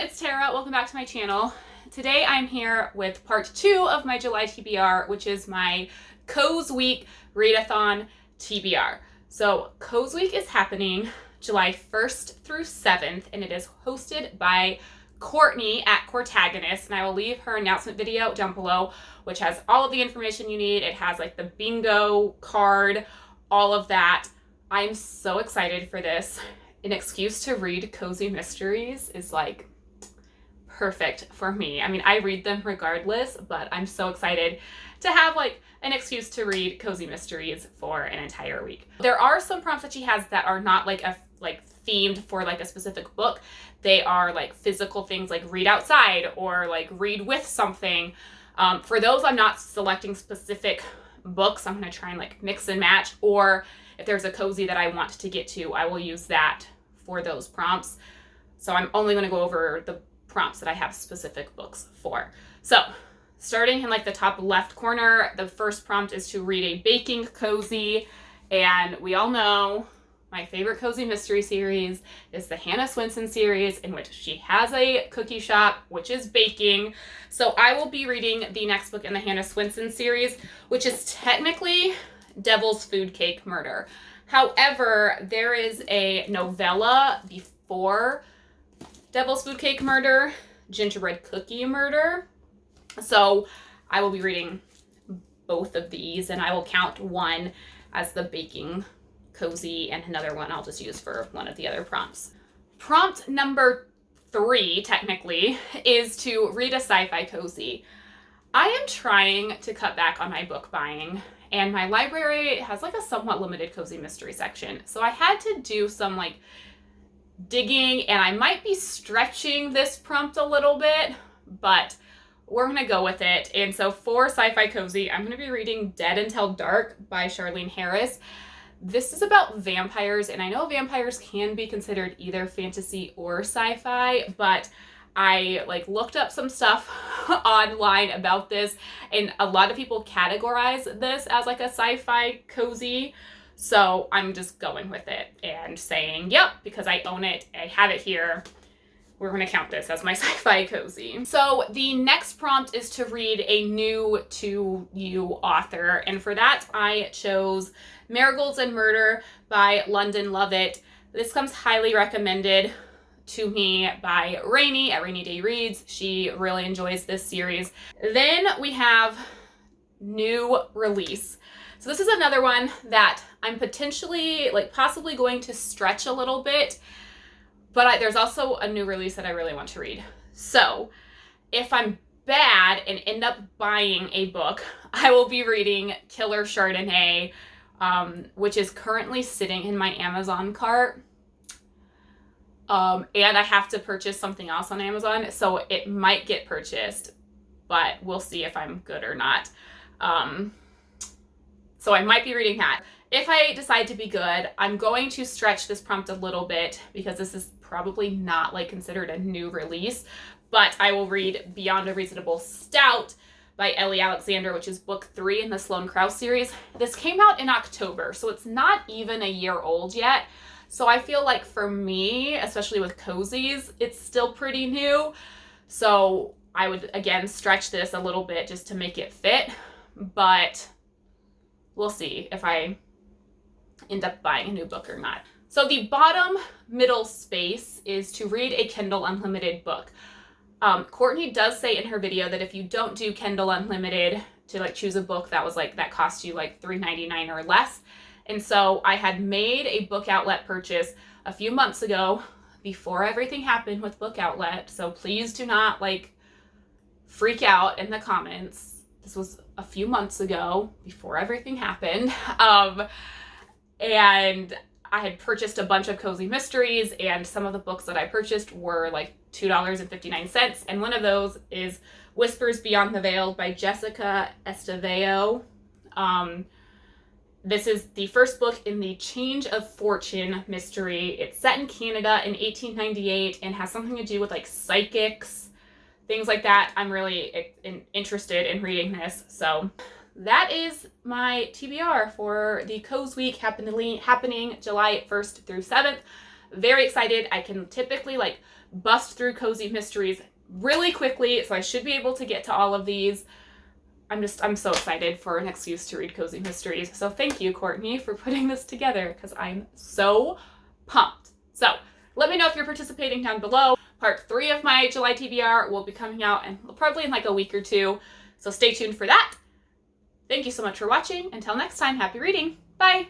it's Tara. Welcome back to my channel. Today I'm here with part 2 of my July TBR, which is my CozWeek Readathon TBR. So CozWeek is happening July 1st through 7th, and it is hosted by Courtney at Courtagonist, and I will leave her announcement video down below, which has all of the information you need. It has like the bingo card, all of that. I'm so excited for this. An excuse to read cozy mysteries is like perfect for me. I mean, I read them regardless, but I'm so excited to have like an excuse to read cozy mysteries for an entire week. There are some prompts that she has that are not like themed for like a specific book. They are like physical things like read outside or like read with something. For those, I'm not selecting specific books. I'm going to try and like mix and match, or if there's a cozy that I want to get to, I will use that for those prompts. So I'm only going to go over the prompts that I have specific books for. So starting in like the top left corner, the first prompt is to read a baking cozy. And we all know my favorite cozy mystery series is the Hannah Swenson series, in which she has a cookie shop, which is baking. So I will be reading the next book in the Hannah Swenson series, which is technically Devil's Food Cake Murder. However, there is a novella before Devil's Food Cake Murder, Gingerbread Cookie Murder. So I will be reading both of these, and I will count one as the baking cozy and another one I'll just use for one of the other prompts. Prompt number 3, technically, is to read a sci-fi cozy. I am trying to cut back on my book buying, and my library has like a somewhat limited cozy mystery section. So I had to do some like digging, and I might be stretching this prompt a little bit, but we're gonna go with it. And so for Sci-Fi Cozy, I'm gonna be reading Dead Until Dark by Charlene Harris. This is about vampires, and I know vampires can be considered either fantasy or sci-fi, but I like looked up some stuff online about this, and a lot of people categorize this as like a sci-fi cozy. So I'm just going with it and saying, yep, because I own it, I have it here, we're going to count this as my sci-fi cozy. So the next prompt is to read a new to you author, and for that I chose Marigolds and Murder by London Lovett. This comes highly recommended to me by Rainy at Rainy Day Reads. She really enjoys this series. Then we have new release. So this is another one that I'm potentially, like possibly going to stretch a little bit, but there's also a new release that I really want to read. So if I'm bad and end up buying a book, I will be reading Killer Chardonnay, which is currently sitting in my Amazon cart. And I have to purchase something else on Amazon, so it might get purchased, but we'll see if I'm good or not. So I might be reading that. If I decide to be good, I'm going to stretch this prompt a little bit because this is probably not like considered a new release, but I will read Beyond a Reasonable Stout by Ellie Alexander, which is book 3 in the Sloane Krause series. This came out in October, so it's not even a year old yet. So I feel like for me, especially with cozies, it's still pretty new. So I would, again, stretch this a little bit just to make it fit, but we'll see if I end up buying a new book or not. So the bottom middle space is to read a Kindle Unlimited book. Courtney does say in her video that if you don't do Kindle Unlimited to like choose a book that was like, that costs you like $3.99 or less. And so I had made a book outlet purchase a few months ago before everything happened with Book Outlet. So please do not like freak out in the comments. This was a few months ago before everything happened. And I had purchased a bunch of cozy mysteries, and some of the books that I purchased were like $2.59. And one of those is Whispers Beyond the Veil by Jessica Estevao. This is the first book in the Change of Fortune mystery. It's set in Canada in 1898 and has something to do with like psychics, things like that. I'm really interested in reading this. So that is my TBR for the CozWeek happening July 1st through 7th. Very excited. I can typically like bust through cozy mysteries really quickly, so I should be able to get to all of these. I'm so excited for an excuse to read cozy mysteries. So thank you, Courtney, for putting this together, because I'm so pumped. So let me know if you're participating down below. Part 3 of my July TBR will be coming out and probably in like a week or two. So stay tuned for that. Thank you so much for watching. Until next time, happy reading. Bye.